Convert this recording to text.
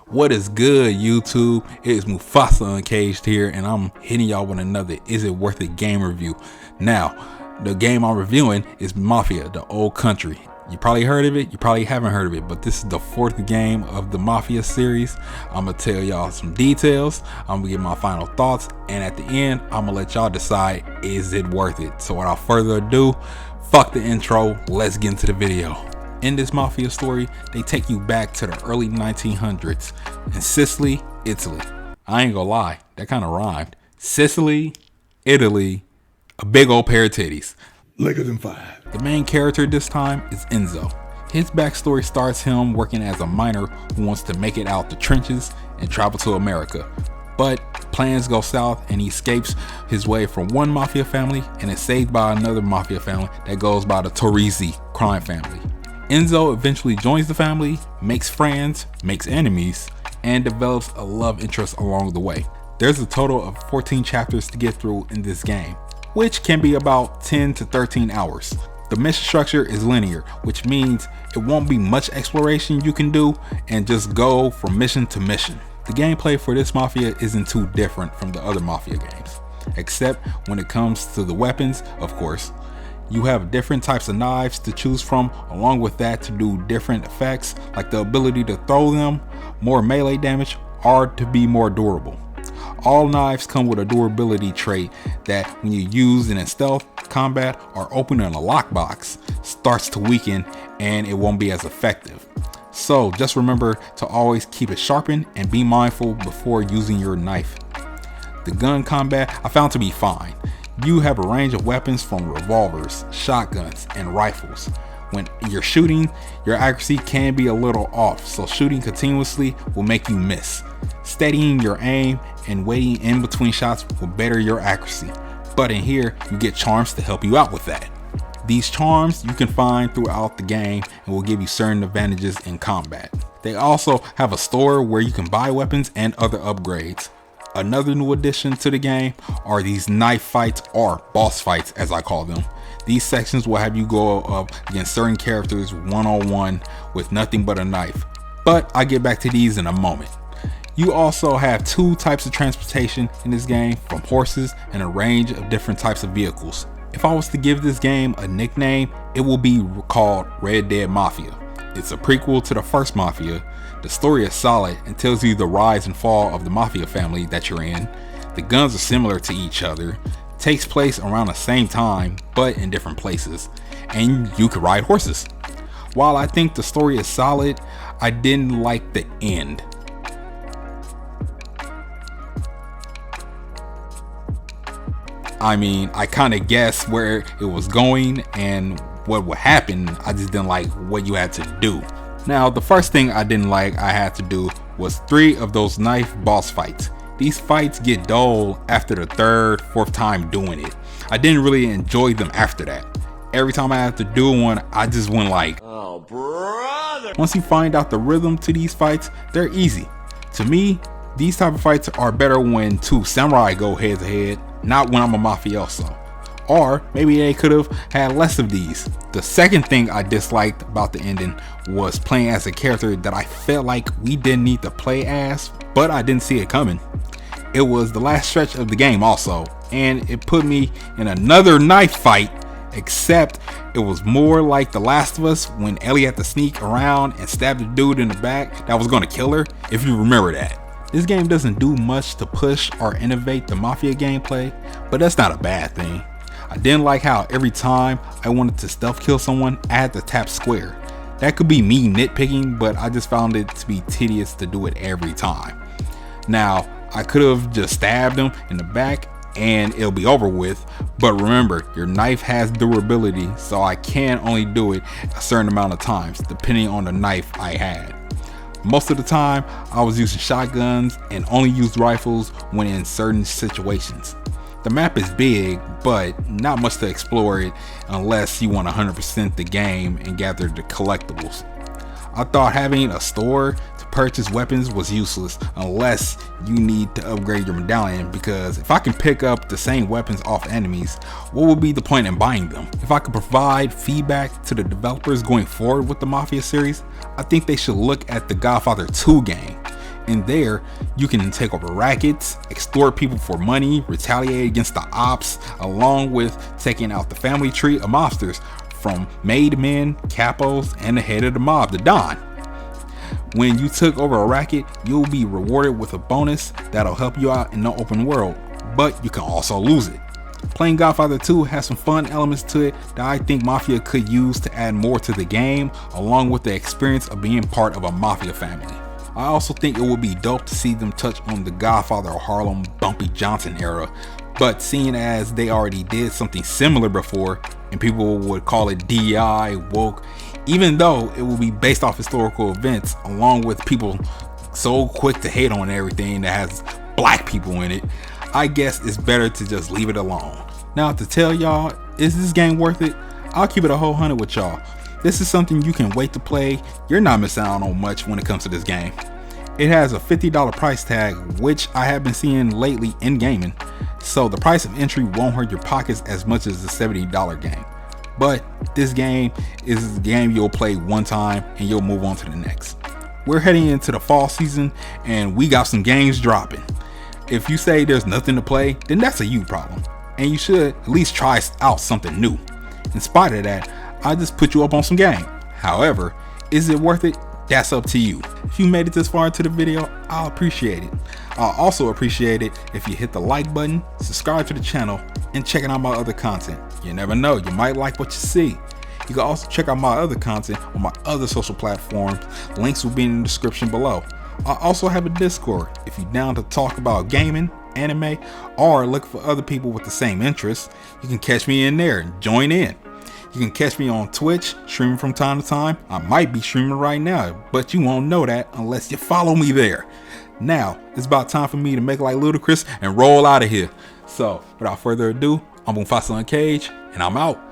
What is good, YouTube? It is Mufasa Uncaged here, and I'm hitting y'all with another Is It Worth It game review. Now, the game I'm reviewing is Mafia, the old country. You probably heard of it, you probably haven't heard of it, but this is the fourth game of the Mafia series. I'm gonna tell y'all some details, I'm gonna give my final thoughts, and at the end, I'm gonna let y'all decide, is it worth it? So without further ado, fuck the intro, let's get into the video. In this Mafia story, they take you back to the early 1900s in Sicily, Italy. I ain't gonna lie, that kind of rhymed. Sicily, Italy, a big old pair of titties. Liquor than five. The main character this time is Enzo. His backstory starts him working as a miner who wants to make it out the trenches and travel to America. But plans go south and he escapes his way from one mafia family and is saved by another mafia family that goes by the Torrisi crime family. Enzo eventually joins the family, makes friends, makes enemies, and develops a love interest along the way. There's a total of 14 chapters to get through in this game, which can be about 10 to 13 hours. The mission structure is linear, which means it won't be much exploration you can do and just go from mission to mission. The gameplay for this Mafia isn't too different from the other Mafia games, except when it comes to the weapons, of course. You have different types of knives to choose from, along with that to do different effects, like the ability to throw them, more melee damage, or to be more durable. All knives come with a durability trait that when you use it in stealth, combat, or opening a lockbox, starts to weaken and it won't be as effective. So just remember to always keep it sharpened and be mindful before using your knife. The gun combat I found to be fine. You have a range of weapons from revolvers, shotguns, and rifles. When you're shooting, your accuracy can be a little off, so shooting continuously will make you miss. Steadying your aim and waiting in between shots will better your accuracy. But in here, you get charms to help you out with that. These charms you can find throughout the game and will give you certain advantages in combat. They also have a store where you can buy weapons and other upgrades. Another new addition to the game are these knife fights, or boss fights as I call them. These sections will have you go up against certain characters one-on-one with nothing but a knife, but I'll get back to these in a moment. You also have two types of transportation in this game, from horses and a range of different types of vehicles. If I was to give this game a nickname, it will be called Red Dead Mafia. It's a prequel to the first Mafia. The story is solid and tells you the rise and fall of the Mafia family that you're in. The guns are similar to each other, takes place around the same time but in different places, and you can ride horses. While I think the story is solid, I didn't like the end. I mean, I kind of guessed where it was going and what would happen. I just didn't like what you had to do. Now, the first thing I didn't like I had to do was 3 of those knife boss fights. These fights get dull after the 3rd, 4th time doing it. I didn't really enjoy them after that. Every time I had to do one, I just went like, oh brother. Once you find out the rhythm to these fights, they're easy. To me, these type of fights are better when 2 samurai go head to head, not when I'm a mafioso. Or maybe they could have had less of these. The second thing I disliked about the ending was playing as a character that I felt like we didn't need to play as, but I didn't see it coming. It was the last stretch of the game also, and it put me in another knife fight, except it was more like The Last of Us when Ellie had to sneak around and stab the dude in the back that was going to kill her, if you remember that. This game doesn't do much to push or innovate the Mafia gameplay, but that's not a bad thing. I didn't like how every time I wanted to stealth kill someone, I had to tap square. That could be me nitpicking, but I just found it to be tedious to do it every time. Now, I could have just stabbed them in the back and it'll be over with, but remember, your knife has durability, so I can only do it a certain amount of times, depending on the knife I had. Most of the time, I was using shotguns and only used rifles when in certain situations. The map is big, but not much to explore it unless you want 100% the game and gather the collectibles. I thought having a store to purchase weapons was useless unless you need to upgrade your medallion, because if I can pick up the same weapons off enemies, what would be the point in buying them? If I could provide feedback to the developers going forward with the Mafia series, I think they should look at the Godfather 2 game. In there, you can take over rackets, extort people for money, retaliate against the ops, along with taking out the family tree of mobsters from made men, capos, and the head of the mob, the Don. When you took over a racket, you'll be rewarded with a bonus that'll help you out in the open world, but you can also lose it. Playing Godfather 2 has some fun elements to it that I think Mafia could use to add more to the game, along with the experience of being part of a Mafia family. I also think it would be dope to see them touch on the Godfather Harlem Bumpy Johnson era, but seeing as they already did something similar before, and people would call it DI, woke, even though it will be based off historical events, along with people so quick to hate on everything that has black people in it, I guess it's better to just leave it alone. Now, to tell y'all, is this game worth it? I'll keep it a whole 100 with y'all. This is something you can wait to play. You're not missing out on much when it comes to this game. It has a $50 price tag, which I have been seeing lately in gaming, so the price of entry won't hurt your pockets as much as the $70 game. But this game is a game you'll play one time and you'll move on to the next. We're heading into the fall season and we got some games dropping. If you say there's nothing to play, then that's a you problem, and you should at least try out something new. In spite of that, I just put you up on some game. However, is it worth it? That's up to you. If you made it this far into the video, I'll appreciate it. I'll also appreciate it if you hit the like button, subscribe to the channel, and check out my other content. You never know, you might like what you see. You can also check out my other content on my other social platforms. Links will be in the description below. I also have a Discord if you're down to talk about gaming, anime, or look for other people with the same interests. You can catch me in there and join in. You can catch me on Twitch, streaming from time to time. I might be streaming right now, but you won't know that unless you follow me there. Now, it's about time for me to make like Ludacris and roll out of here. So, without further ado, I'm Mufasa Uncaged, and I'm out.